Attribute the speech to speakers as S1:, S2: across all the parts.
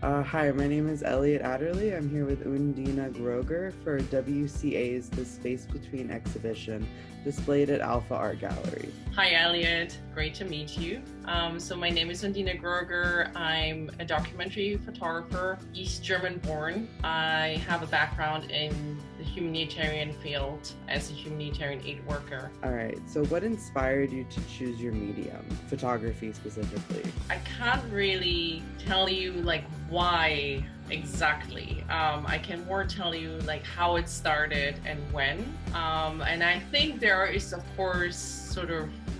S1: Hi, my name is Elliot Adderley. I'm here with Undine Groeger for WCA's The Space Between exhibition displayed at Alfa Art Gallery.
S2: Hi, Elliot. Great to meet you. So my name is Undine Groeger. I'm a documentary photographer, East German born. I have a background in the humanitarian field as a humanitarian aid worker.
S1: All right, so what inspired you to choose your medium, photography specifically?
S2: I can't really tell you why exactly. I can more tell you how it started and when. And I think there is, of course,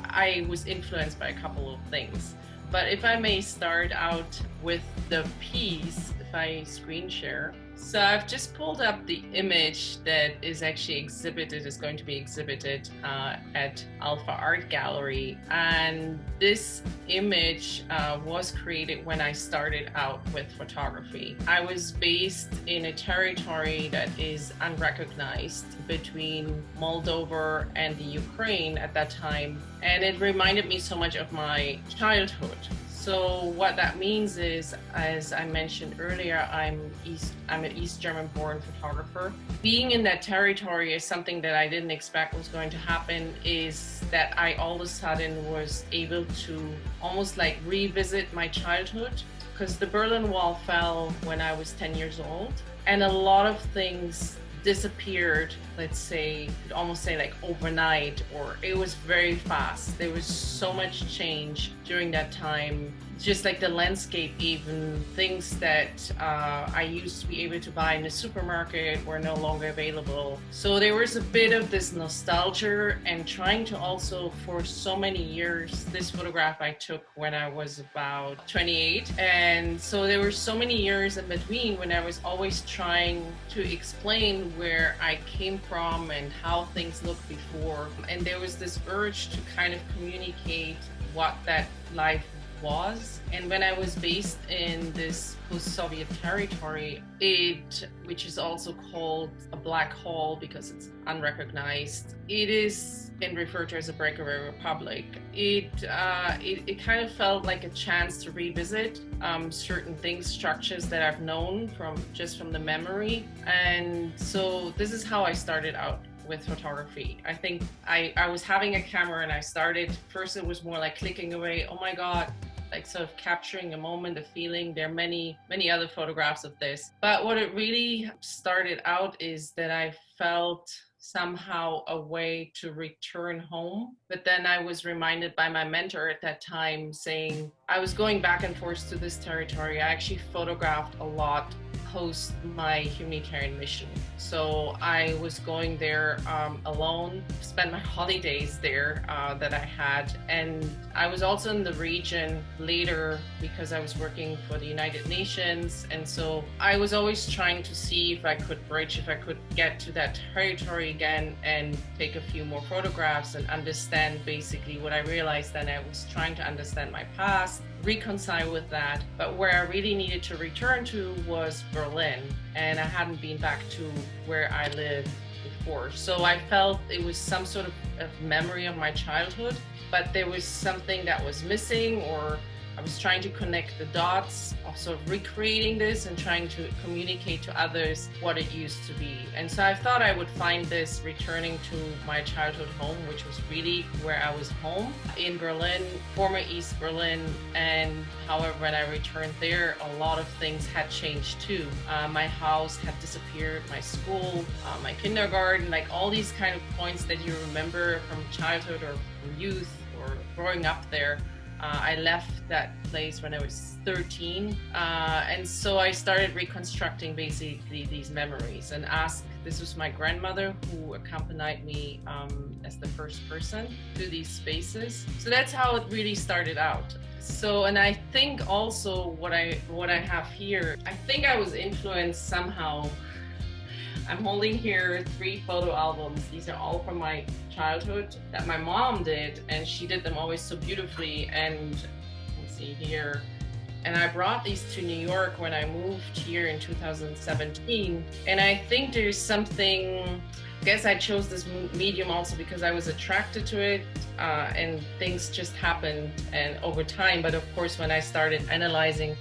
S2: I was influenced by a couple of things. But if I may start out with the piece, if I screen share. So I've just pulled up the image that is going to be exhibited at Alfa Art Gallery. And this image was created when I started out with photography. I was based in a territory that is unrecognized between Moldova and the Ukraine at that time. And it reminded me so much of my childhood. So what that means is, as I mentioned earlier, I'm an East German born photographer. Being in that territory is something that I didn't expect was going to happen, is that I all of a sudden was able to almost revisit my childhood, because the Berlin Wall fell when I was 10 years old, and a lot of things disappeared, let's say, almost overnight, or it was very fast. There was so much change during that time, just the landscape, even things that I used to be able to buy in the supermarket were no longer available. So there was a bit of this nostalgia, and trying to also, for so many years, this photograph I took when I was about 28, and so there were so many years in between when I was always trying to explain where I came from and how things looked before. And there was this urge to kind of communicate what that life was. And when I was based in this post-Soviet territory, which is also called a black hole because it's unrecognized, it is been referred to as a breakaway republic. It kind of felt like a chance to revisit certain things, structures that I've known from the memory. And so this is how I started out with photography. I think I was having a camera and I started, first it was more like clicking away, oh my God, sort of capturing a moment, a feeling. There are many other photographs of this. But what it really started out is that I felt somehow a way to return home. But then I was reminded by my mentor at that time saying, I was going back and forth to this territory. I actually photographed a lot post my humanitarian mission. So I was going there alone, spent my holidays there that I had. And I was also in the region later because I was working for the United Nations. And so I was always trying to see if I could get to that territory again and take a few more photographs and understand basically what I realized. Then I was trying to understand my past, reconcile with that. But where I really needed to return to was Berlin, and I hadn't been back to where I lived before. So I felt it was some sort of memory of my childhood, but there was something that was missing, or I was trying to connect the dots of sort of recreating this and trying to communicate to others what it used to be. And so I thought I would find this returning to my childhood home, which was really where I was home in Berlin, former East Berlin. And however, when I returned there, a lot of things had changed too. My house had disappeared, my school, my kindergarten, all these kind of points that you remember from childhood or from youth or growing up there. I left that place when I was 13, and so I started reconstructing basically these memories and this was my grandmother who accompanied me as the first person to these spaces. So that's how it really started out. So, and I think also what I have here, I think I was influenced somehow. I'm holding here 3 photo albums. These are all from my childhood that my mom did, and she did them always so beautifully. And let's see here. And I brought these to New York when I moved here in 2017. And I think there's something, I guess I chose this medium also because I was attracted to it, and things just happened and over time. But of course, when I started analyzing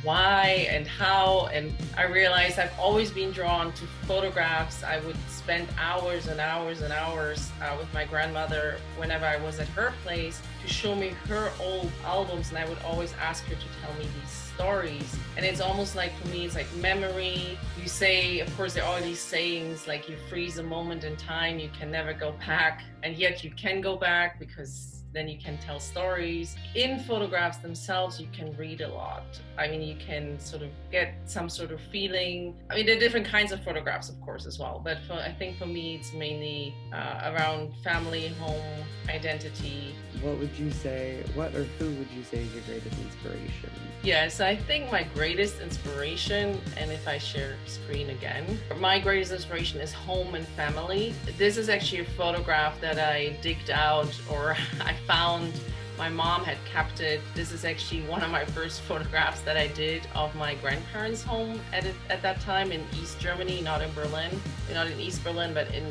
S2: why and how. And I realized I've always been drawn to photographs. I would spend hours and hours and hours with my grandmother whenever I was at her place to show me her old albums, and I would always ask her to tell me these stories. And it's almost like, for me, it's like memory. You say, of course, there are all these sayings like you freeze a moment in time, you can never go back, and yet you can go back because then you can tell stories. In photographs themselves, you can read a lot. I mean, you can sort of get some sort of feeling. I mean, there are different kinds of photographs, of course, as well. But I think for me, it's mainly around family, home, identity.
S1: What would you say, what or who would you say is your greatest inspiration?
S2: Yes, I think my greatest inspiration, and if I share screen again, my greatest inspiration is home and family. This is actually a photograph that I digged out, or I found. My mom had kept it. This is actually one of my first photographs that I did of my grandparents' home at that time in East Germany, not in Berlin, not in East Berlin, but in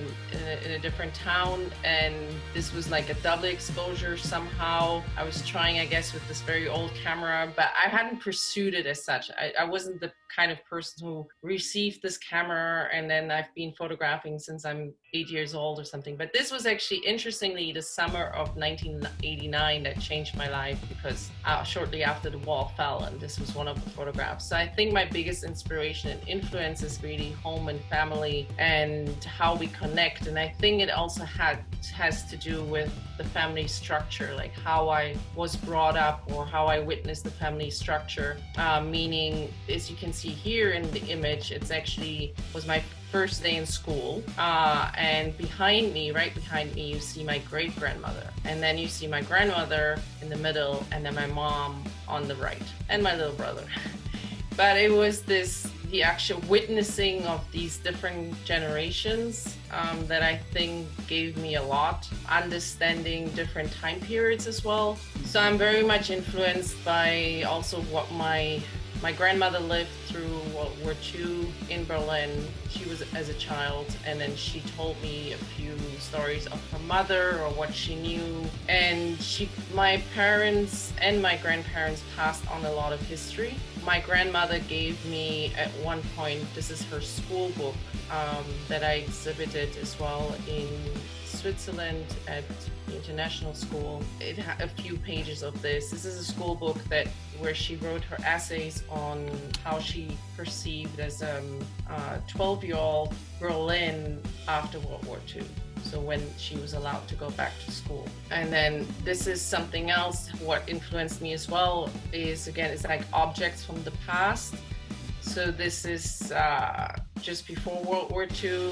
S2: a different town. And this was like a double exposure somehow. I was trying, I guess, with this very old camera, but I hadn't pursued it as such. I wasn't the kind of person who received this camera and then I've been photographing since I'm 8 years old or something. But this was actually, interestingly, the summer of 1989 that changed my life, because shortly after the wall fell, and this was one of the photographs. So I think my biggest inspiration and influence is really home and family and how we connect. And I think it also has to do with the family structure, like how I was brought up or how I witnessed the family structure. Meaning, as you can see here in the image, it's actually was my first day in school, and behind me, right behind me, you see my great grandmother, and then you see my grandmother in the middle, and then my mom on the right, and my little brother. But it was the actual witnessing of these different generations that I think gave me a lot, understanding different time periods as well. So I'm very much influenced by also what my grandmother lived through World War II in Berlin. She was as a child, and then she told me a few stories of her mother or what she knew. And my parents and my grandparents passed on a lot of history. My grandmother gave me at one point, this is her school book that I exhibited as well in Switzerland at the international school. It had a few pages of this. This is a school book where she wrote her essays on how she perceived as a 12-year-old Berlin after World War II. So when she was allowed to go back to school. And then this is something else. What influenced me as well is, again, it's like objects from the past. So this is just before World War II,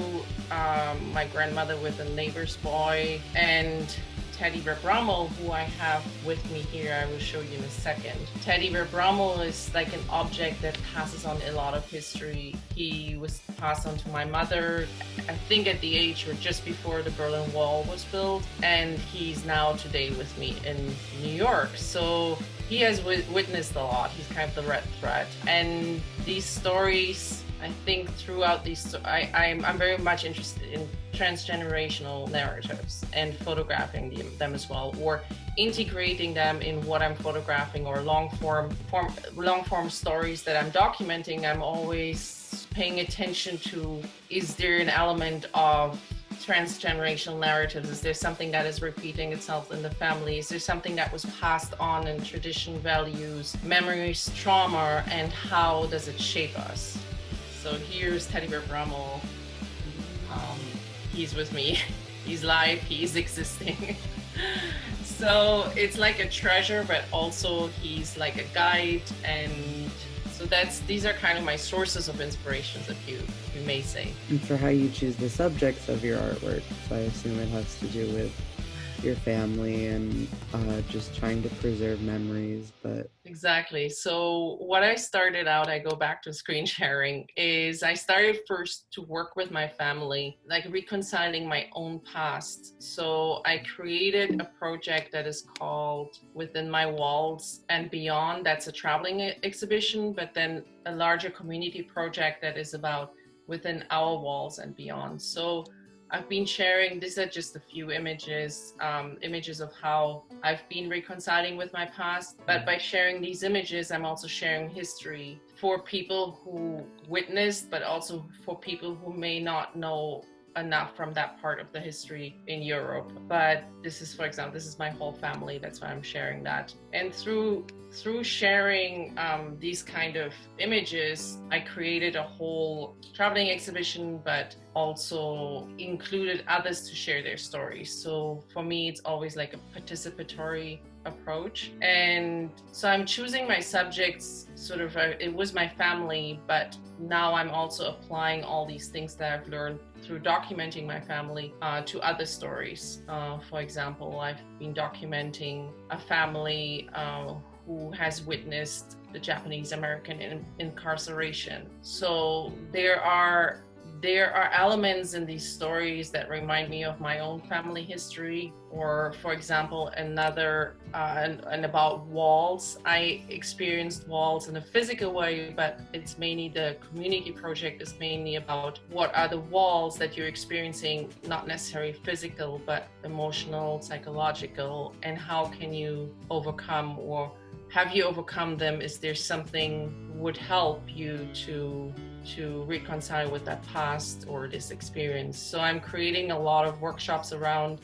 S2: my grandmother with a neighbor's boy, and Teddy Bear Brummel, who I have with me here, I will show you in a second. Teddy Bear Brummel is like an object that passes on a lot of history. He was passed on to my mother, I think at the age or just before the Berlin Wall was built, and he's now today with me in New York. So he has witnessed a lot. He's kind of the red thread. And these stories, I think throughout these, I'm very much interested in transgenerational narratives and photographing them as well, or integrating them in what I'm photographing, or long form stories that I'm documenting. I'm always paying attention to, is there an element of transgenerational narratives? Is there something that is repeating itself in the family? Is there something that was passed on in tradition, values, memories, trauma, and how does it shape us? So here's Teddy Bear Brummel. He's with me. He's live. He's existing. So it's like a treasure, but also he's like a guide. And so these are kind of my sources of inspirations, if you may say.
S1: And for how you choose the subjects of your artwork, so I assume it has to do with your family and just trying to preserve memories, but...
S2: Exactly. So what I started out, I go back to screen sharing, is I started first to work with my family, like reconciling my own past. So I created a project that is called Within My Walls and Beyond. That's a traveling exhibition, but then a larger community project that is about within our walls and beyond. So I've been sharing, these are just a few images, images of how I've been reconciling with my past. But by sharing these images, I'm also sharing history for people who witnessed, but also for people who may not know enough from that part of the history in Europe. But this is, for example, this is my whole family. That's why I'm sharing that. And through sharing these kind of images, I created a whole traveling exhibition, but also included others to share their stories. So for me, it's always like a participatory approach. And so I'm choosing my subjects sort of, it was my family, but now I'm also applying all these things that I've learned through documenting my family to other stories. For example, I've been documenting a family who has witnessed the Japanese American incarceration. So there are elements in these stories that remind me of my own family history, or for example, another and about walls. I experienced walls in a physical way, but it's mainly the community project is mainly about what are the walls that you're experiencing, not necessarily physical, but emotional, psychological, and how can you overcome, or have you overcome them? Is there something would help you to reconcile with that past or this experience? So I'm creating a lot of workshops around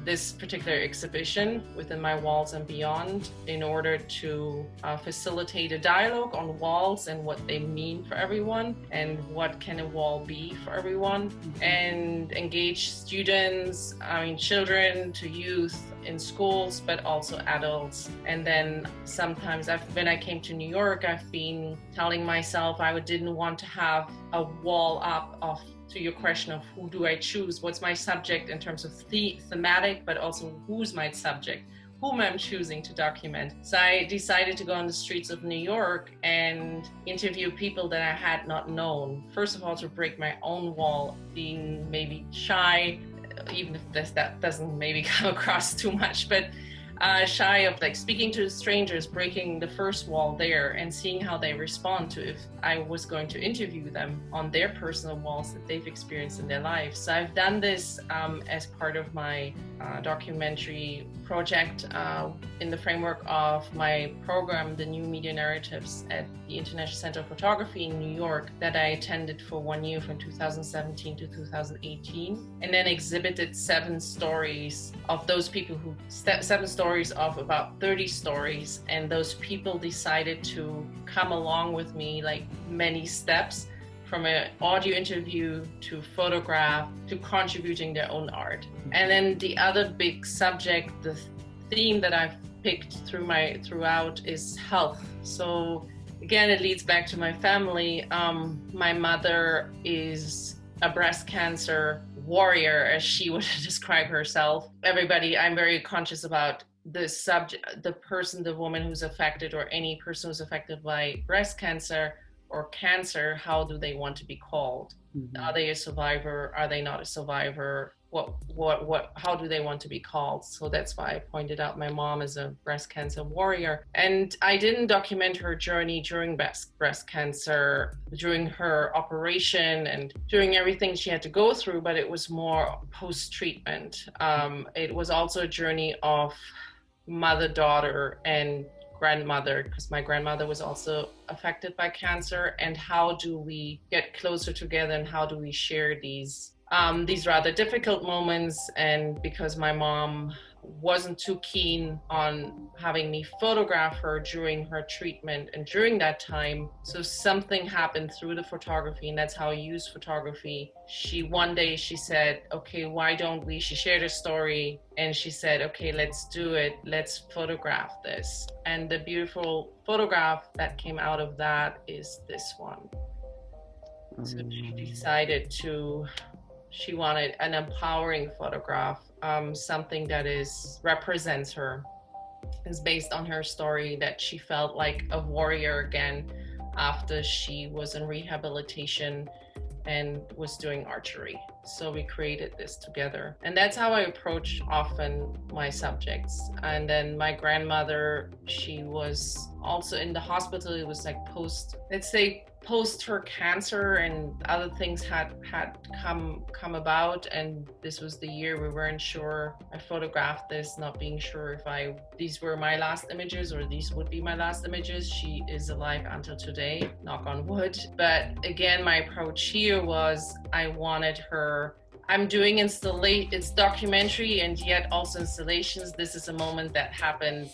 S2: this particular exhibition within my walls and beyond, in order to facilitate a dialogue on walls and what they mean for everyone, and what can a wall be for everyone, and engage students, children to youth in schools, but also adults. And then sometimes when I came to New York, I've been telling myself I didn't want to have a wall up of, to your question of who do I choose, what's my subject in terms of thematic, but also who's my subject, whom I'm choosing to document. So I decided to go on the streets of New York and interview people that I had not known. First of all, to break my own wall, being maybe shy, even if that doesn't maybe come across too much, but shy of like speaking to strangers, breaking the first wall there and seeing how they respond to if I was going to interview them on their personal walls that they've experienced in their lives. So I've done this as part of my documentary project in the framework of my program, The New Media Narratives at the International Center of Photography in New York, that I attended for 1 year from 2017 to 2018, and then exhibited 7 stories of those people 7 stories of about 30 stories, and those people decided to come along with me, like many steps, from an audio interview to photograph to contributing their own art. And then the other big subject, the theme that I've picked throughout is health. So again, it leads back to my family. My mother is a breast cancer warrior, as she would describe herself. I'm very conscious about the subject, the woman who's affected, or any person who's affected by breast cancer or cancer. How do they want to be called? Mm-hmm. Are they a survivor? Are they not a survivor? How do they want to be called? So that's why I pointed out my mom is a breast cancer warrior. And I didn't document her journey during breast cancer, during her operation and during everything she had to go through, but it was more post-treatment. It was also a journey of mother, daughter, and grandmother, because my grandmother was also affected by cancer. And how do we get closer together, and how do we share these rather difficult moments? And because my mom wasn't too keen on having me photograph her during her treatment and during that time, so something happened through the photography, and that's how I use photography. One day she said, okay, why don't we, she shared a story, and she said, okay, let's do it, let's photograph this. And the beautiful photograph that came out of that is this one. So she decided she wanted an empowering photograph, something that represents her. It's based on her story that she felt like a warrior again after she was in rehabilitation and was doing archery. So we created this together. And that's how I approach often my subjects. And then my grandmother, she was also in the hospital. It was like post her cancer and other things had come about, and this was the year we weren't sure. I photographed this, not being sure if these were my last images or these would be my last images. She is alive until today, knock on wood. But again, my approach here was I wanted her. I'm doing it's documentary and yet also installations. This is a moment that happened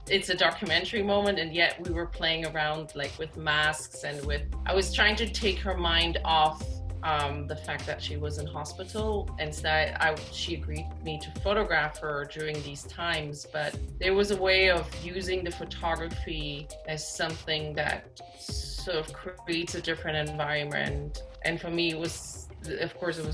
S2: it's a documentary moment, and yet we were playing around like with masks and I was trying to take her mind off the fact that she was in hospital. Instead, she agreed me to photograph her during these times, but there was a way of using the photography as something that sort of creates a different environment. And for me, it was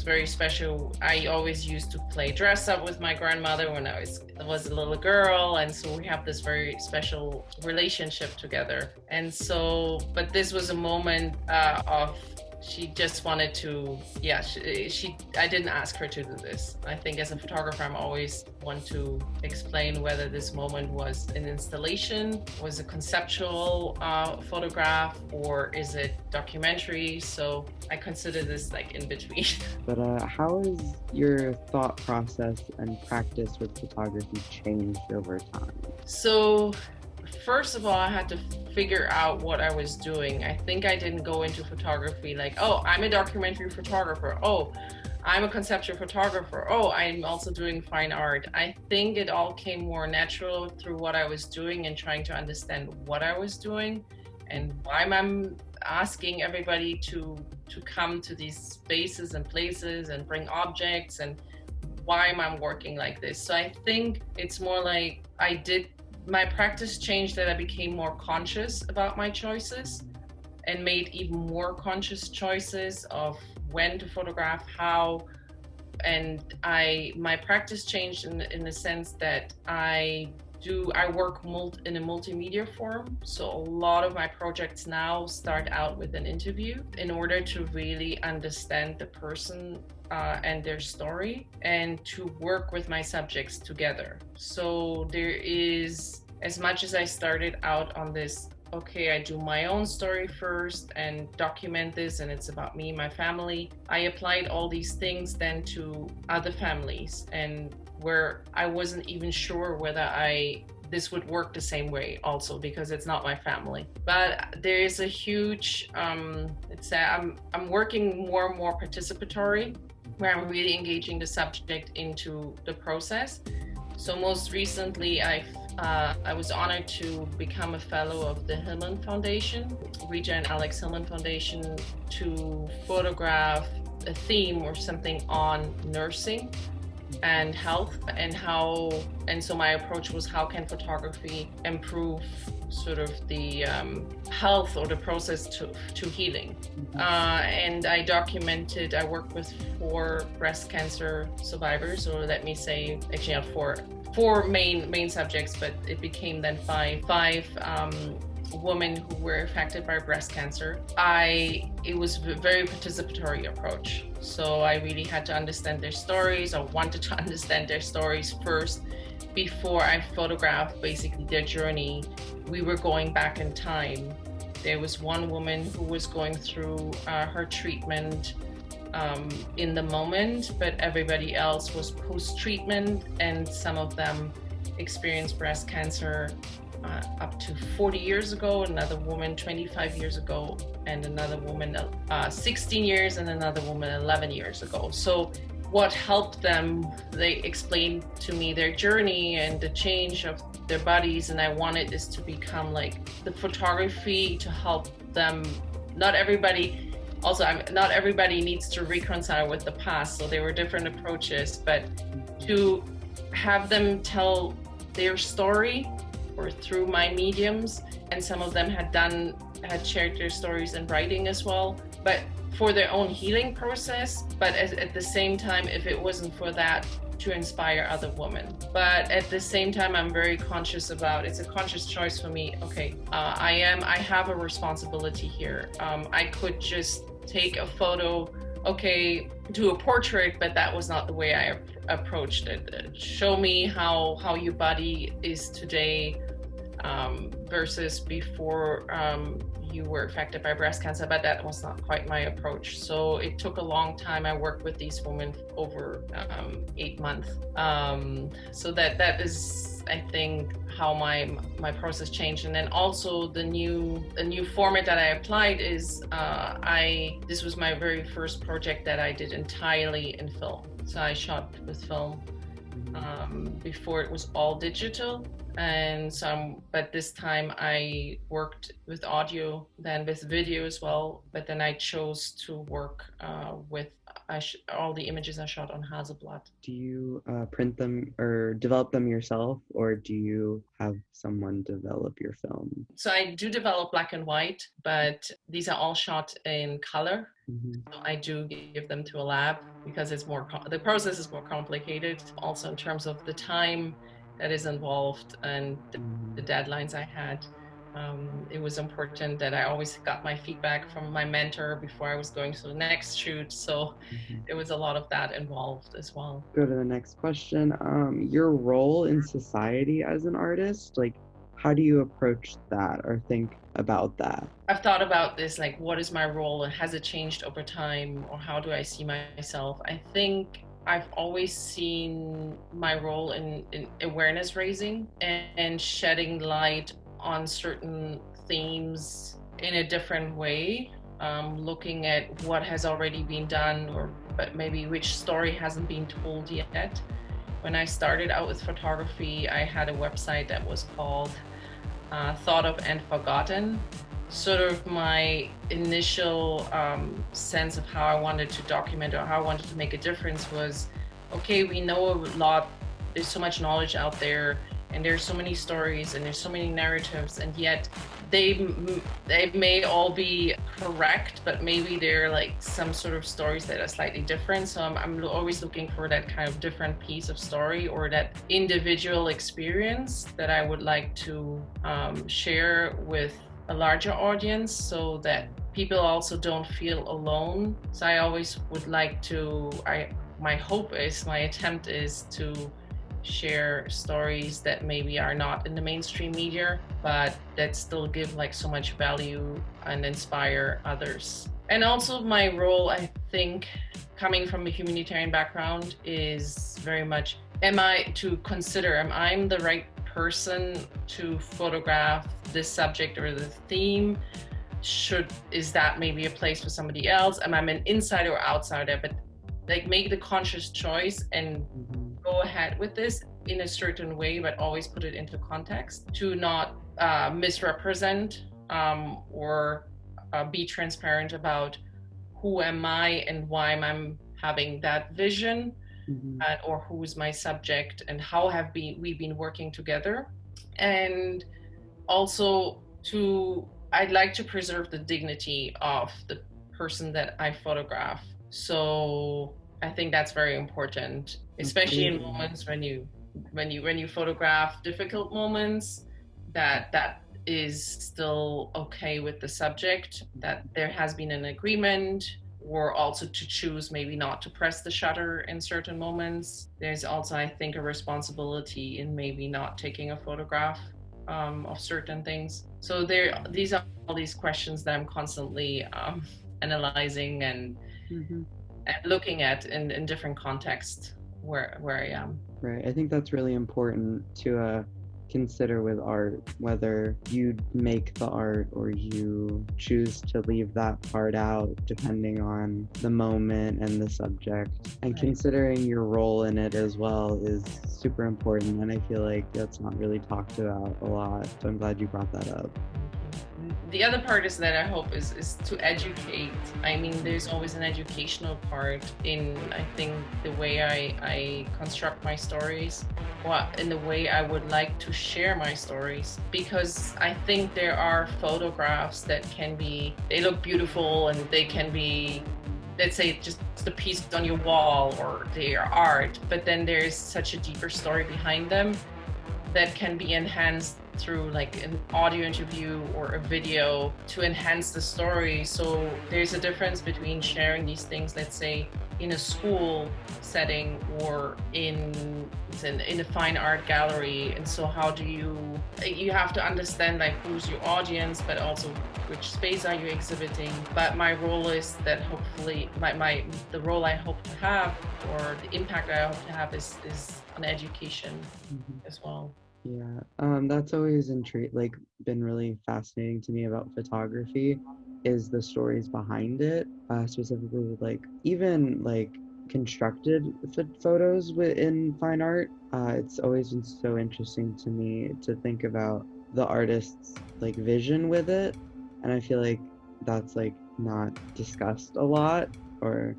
S2: very special. I always used to play dress up with my grandmother when I was a little girl, and so we have this very special relationship together. And so, but this was a moment of she just wanted to, I didn't ask her to do this. I think as a photographer, I'm always want to explain whether this moment was an installation, was a conceptual photograph, or is it documentary? So I consider this like in between.
S1: But how has your thought process and practice with photography changed over time?
S2: So first of all, I had to figure out what I was doing. I think I didn't go into photography like, oh, I'm a documentary photographer. Oh, I'm a conceptual photographer. Oh, I'm also doing fine art. I think it all came more natural through what I was doing and trying to understand what I was doing and why I'm asking everybody to come to these spaces and places and bring objects, and why am I working like this. So I think it's more like my practice changed, that I became more conscious about my choices and made even more conscious choices of when to photograph, how. And my practice changed in the sense that I work in a multimedia form. So a lot of my projects now start out with an interview in order to really understand the person and their story, and to work with my subjects together. So there is, as much as I started out on this, okay, I do my own story first and document this, and it's about me, my family. I applied all these things then to other families, and where I wasn't even sure whether this would work the same way also, because it's not my family. But there is a huge, I'm working more and more participatory, where I'm really engaging the subject into the process. So most recently, I was honored to become a fellow of the Hillman Foundation, Rita and Alex Hillman Foundation, to photograph a theme or something on nursing and health, and so my approach was, how can photography improve sort of the health or the process to healing. And I worked with 4 breast cancer survivors, or let me say, actually not 4 main subjects, but it became then 5 women who were affected by breast cancer. It was a very participatory approach. So I really had to understand their stories. I wanted to understand their stories first before I photographed basically their journey. We were going back in time. There was one woman who was going through her treatment in the moment, but everybody else was post-treatment, and some of them experienced breast cancer up to 40 years ago, another woman 25 years ago, and another woman 16 years, and another woman 11 years ago. So what helped them, they explained to me their journey and the change of their bodies, and I wanted this to become like the photography to help them. Not everybody needs to reconcile with the past, so there were different approaches, but to have them tell their story or through my mediums, and some of them had shared their stories in writing as well, but for their own healing process, but at the same time, if it wasn't for that, to inspire other women. But at the same time, I'm very conscious about, it's a conscious choice for me. Okay, I have a responsibility here. I could just take a photo, okay, do a portrait, but that was not the way I approached it. Show me how your body is today, versus before you were affected by breast cancer, but that was not quite my approach. So it took a long time. I worked with these women over 8 months. So that is, I think, how my process changed. And then also the new format that I applied is this was my very first project that I did entirely in film. So I shot with film. Before it was all digital, and but this time I worked with audio, then with video as well, but then I chose to work with all the images I shot on Hasselblad.
S1: Do you print them or develop them yourself, or do you have someone develop your film?
S2: So I do develop black and white, but these are all shot in color. So I do give them to a lab because it's the process is more complicated. Also in terms of the time that is involved and the deadlines I had. It was important that I always got my feedback from my mentor before I was going to the next shoot. So there was a lot of that involved as well.
S1: Go to the next question. Your role in society as an artist, like, how do you approach that or think about that?
S2: I've thought about this, like, what is my role and has it changed over time, or how do I see myself? I think I've always seen my role in awareness raising and shedding light on certain themes in a different way, looking at what has already been done, but maybe which story hasn't been told yet. When I started out with photography, I had a website that was called Thought of and Forgotten. Sort of my initial sense of how I wanted to document or how I wanted to make a difference was, okay, we know a lot, there's so much knowledge out there, and there's so many stories and there's so many narratives, and yet they may all be correct, but maybe they're like some sort of stories that are slightly different. So I'm always looking for that kind of different piece of story or that individual experience that I would like to share with a larger audience, so that people also don't feel alone. So I always would like to, my attempt is to share stories that maybe are not in the mainstream media, but that still give like so much value and inspire others. And also my role, I think, coming from a humanitarian background, is very much, am I the right person to photograph this subject or the theme? Is that maybe a place for somebody else? Am I an insider or outsider? But like, make the conscious choice and go ahead with this in a certain way, but always put it into context to not misrepresent or be transparent about who am I and why I'm having that vision, or who is my subject and how we been working together. And also I'd like to preserve the dignity of the person that I photograph. So I think that's very important, especially in moments when you photograph difficult moments, that is still okay with the subject, that there has been an agreement, or also to choose maybe not to press the shutter in certain moments. There's also, I think, a responsibility in maybe not taking a photograph of certain things. So these are all these questions that I'm constantly analyzing and looking at in different contexts where I am.
S1: Right. I think that's really important to consider with art, whether you make the art or you choose to leave that part out depending on the moment and the subject. And considering your role in it as well is super important, and I feel like that's not really talked about a lot, so I'm glad you brought that up.
S2: The other part is that I hope is to educate. I mean, there's always an educational part in, I think, the way I construct my stories, in the way I would like to share my stories. Because I think there are photographs that they look beautiful and they can be, let's say, just a piece on your wall or they are art, but then there's such a deeper story behind them that can be enhanced through like an audio interview or a video to enhance the story. So there's a difference between sharing these things, let's say, in a school setting or in is in a fine art gallery. And so how do you have to understand like who's your audience, but also which space are you exhibiting. But my role is that hopefully the role I hope to have, or the impact I hope to have, is on education as well.
S1: Yeah, that's always been really fascinating to me about photography, is the stories behind it, specifically with even constructed photos in fine art. It's always been so interesting to me to think about the artist's vision with it, and I feel like that's not discussed a lot, or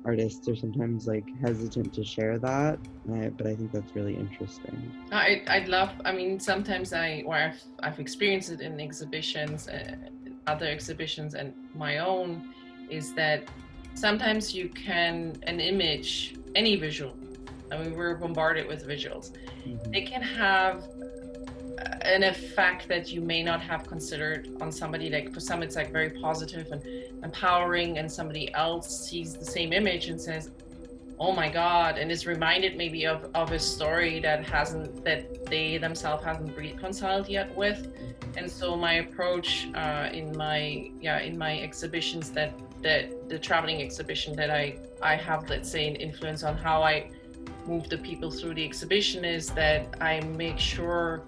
S1: artists are sometimes hesitant to share that, but I think that's really interesting.
S2: I'd love, I mean, sometimes I've experienced it in exhibitions, other exhibitions and my own, is that sometimes an image, any visual, I mean, we're bombarded with visuals. They can have an effect that you may not have considered on somebody. Like for some, it's very positive and empowering, and somebody else sees the same image and says, oh my God, and is reminded maybe of a story that they themselves haven't reconciled yet with. And so my approach in my exhibitions, that the traveling exhibition that I have, let's say, an influence on how I move the people through the exhibition, is that I make sure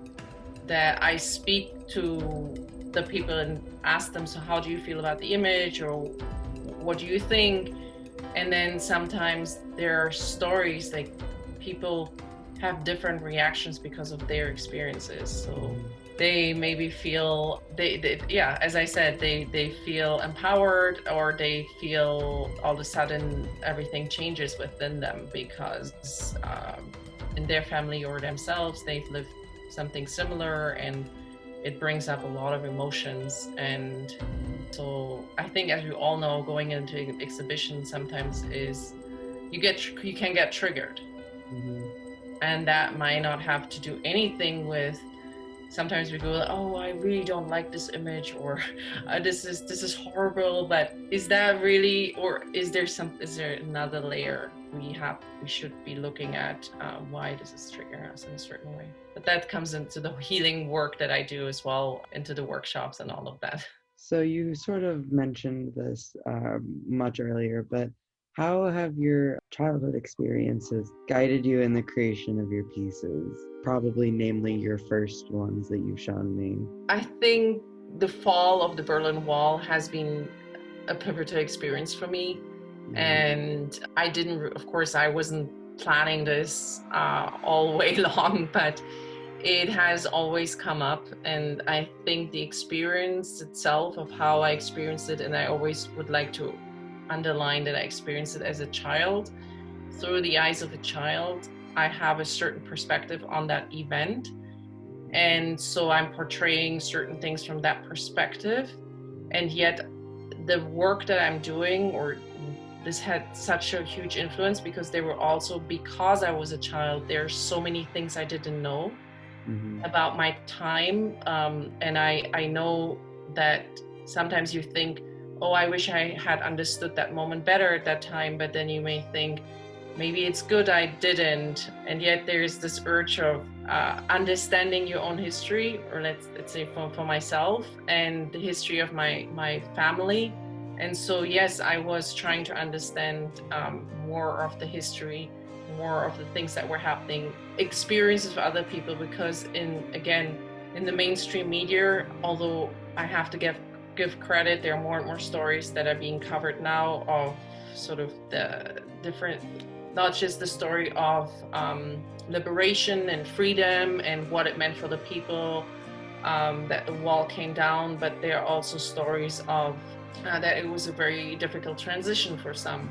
S2: that I speak to the people and ask them, so how do you feel about the image, or what do you think? And then sometimes there are stories, like people have different reactions because of their experiences. So they maybe feel, as I said, they feel empowered, or they feel all of a sudden everything changes within them because in their family or themselves, they've lived something similar, and it brings up a lot of emotions. And so I think, as we all know, going into an exhibition sometimes is you can get triggered. And that might not have to do anything with, sometimes we go, oh, I really don't like this image, or this is horrible. But is that really, or is there another layer we should be looking at, why this is triggering us in a certain way? But that comes into the healing work that I do as well, into the workshops and all of that.
S1: So you sort of mentioned this much earlier, but how have your childhood experiences guided you in the creation of your pieces? Probably namely your first ones that you've shown me.
S2: I think the fall of the Berlin Wall has been a pivotal experience for me. And I wasn't planning this all the way long, but it has always come up. And I think the experience itself of how I experienced it, and I always would like to underline that I experienced it as a child, through the eyes of a child. I have a certain perspective on that event. And so I'm portraying certain things from that perspective. And yet the work that I'm doing, or this had such a huge influence, because because I was a child, there are so many things I didn't know about my time. And I know that sometimes you think, oh, I wish I had understood that moment better at that time. But then you may think, maybe it's good I didn't. And yet there's this urge of understanding your own history, or let's say for myself, and the history of my family. And so, yes, I was trying to understand more of the history, more of the things that were happening, experiences of other people, because in the mainstream media, although I have to give credit, there are more and more stories that are being covered now of sort of the different, not just the story of liberation and freedom and what it meant for the people, that the wall came down, but there are also stories of that it was a very difficult transition for some,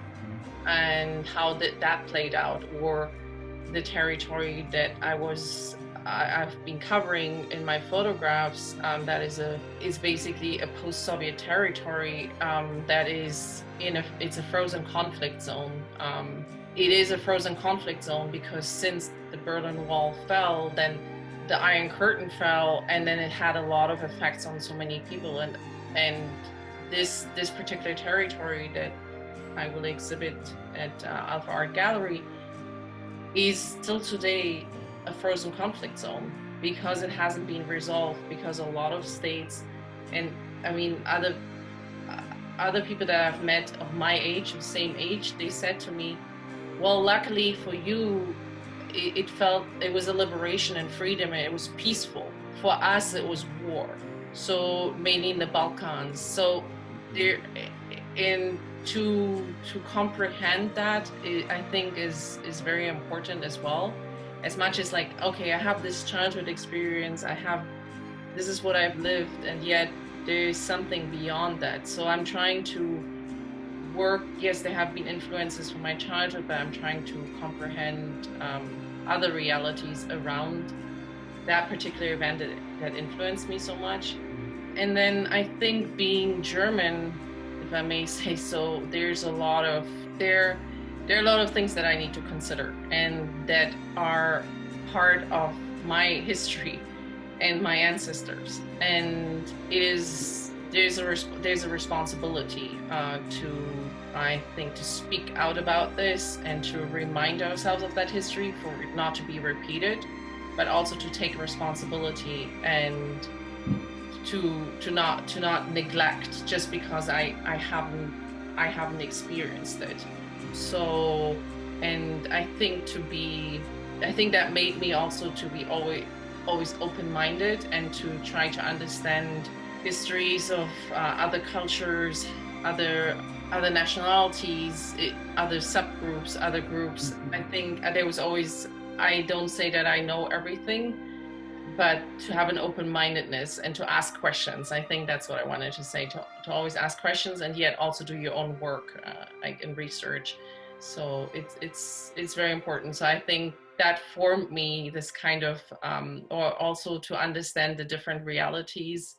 S2: and how that played out, or the territory that I've been covering in my photographs, that is basically a post-Soviet territory, that is it's a frozen conflict zone. It is a frozen conflict zone because since the Berlin Wall fell, then the Iron Curtain fell, and then it had a lot of effects on so many people, and this particular territory that I will exhibit at Alfa Art Gallery is still today a frozen conflict zone because it hasn't been resolved, because a lot of states, and I mean other people that I've met of my age, of same age, they said to me, well, luckily for you, it felt it was a liberation and freedom and it was peaceful. For us, it was war. So mainly in the Balkans. So there, in to comprehend that, I think is very important as well. As much as like, okay, I have this childhood experience, this is what I've lived, and yet there is something beyond that. So I'm trying to work, yes, there have been influences from my childhood, but I'm trying to comprehend other realities around that particular event that influenced me so much. And then I think being German, if I may say so, there are a lot of things that I need to consider and that are part of my history and my ancestors. And there's a responsibility I think to speak out about this and to remind ourselves of that history for it not to be repeated, but also to take responsibility and to not neglect just because I haven't experienced it. So, and I think that made me also to be always open-minded and to try to understand histories of other cultures, other nationalities, other subgroups, other groups. I think I don't say that I know everything, but to have an open-mindedness and to ask questions. I think that's what I wanted to say, to always ask questions and yet also do your own work, like in research. So it's very important. So I think that formed me this kind of, or also to understand the different realities,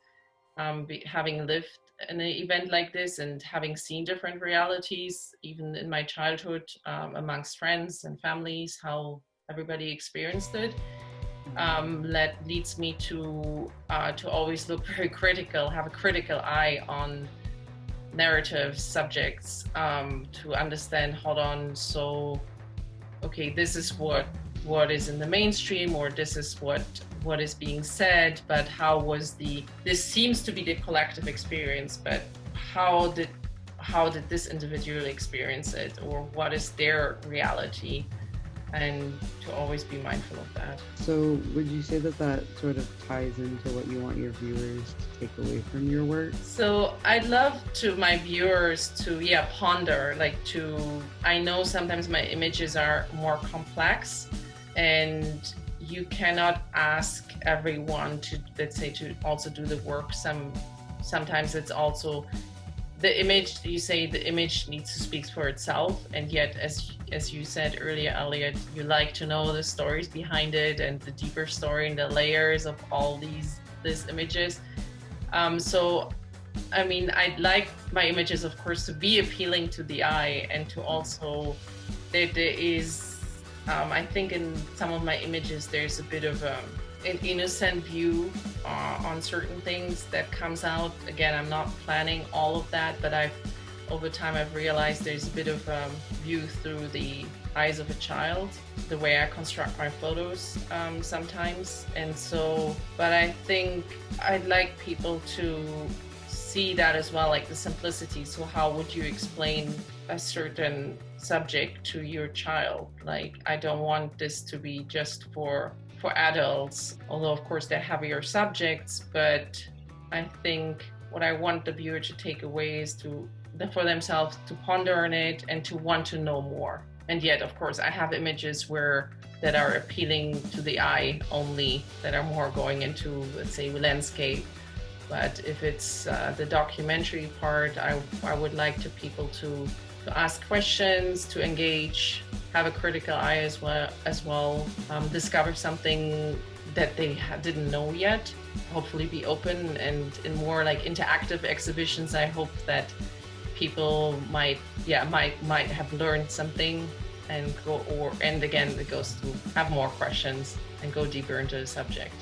S2: having lived in an event like this and having seen different realities, even in my childhood, amongst friends and families, how everybody experienced it. That leads me to always look very critical, have a critical eye on narrative subjects, to understand, hold on, so, okay, this is what is in the mainstream, or this is what is being said, but this seems to be the collective experience, but how did this individual experience it, or what is their reality? And to always be mindful of that.
S1: So would you say that sort of ties into what you want your viewers to take away from your work?
S2: So I'd love to my viewers to ponder, I know sometimes my images are more complex and you cannot ask everyone to, let's say, to also do the work. Sometimes it's also the image, you say the image needs to speak for itself, and yet as you said earlier, Elliot, you like to know the stories behind it and the deeper story and the layers of all these images. So I mean, I'd like my images, of course, to be appealing to the eye, and to also there is I think in some of my images there's a bit of an innocent view on certain things that comes out. Again, I'm not planning all of that, but over time I've realized there's a bit of view through the eyes of a child, the way I construct my photos sometimes. And so, but I think I'd like people to see that as well, like the simplicity. So how would you explain a certain subject to your child? Like, I don't want this to be just for adults, although of course they're heavier subjects, but I think what I want the viewer to take away is for themselves to ponder on it and to want to know more. And yet, of course, I have images that are appealing to the eye only, that are more going into, let's say, landscape. But if it's the documentary part, I would like people to ask questions, to engage, have a critical eye as well, discover something that they didn't know yet, hopefully be open, and in more like interactive exhibitions, I hope that people might have learned something and again, it goes to have more questions and go deeper into the subject.